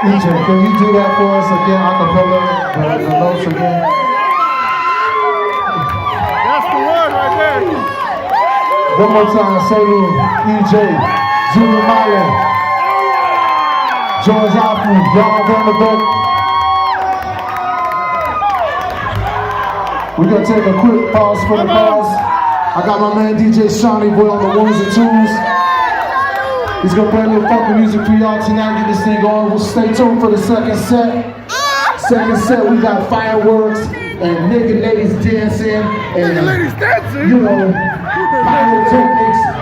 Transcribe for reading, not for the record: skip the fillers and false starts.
DJ, can you do that for us again, acapella, the notes again? That's the one right there. One more time, salute EJ, Junior Malley, George Apple, John Vanderbilt. We're gonna take a quick pause for the buzz. I got my man DJ Shawnee Boy on the ones and twos. He's gonna play a little funky music for y'all tonight, get this thing going. We'll stay tuned for the second set. Second set, we got fireworks and naked ladies dancing and, Naked ladies dancing? you know, pyrotechnics.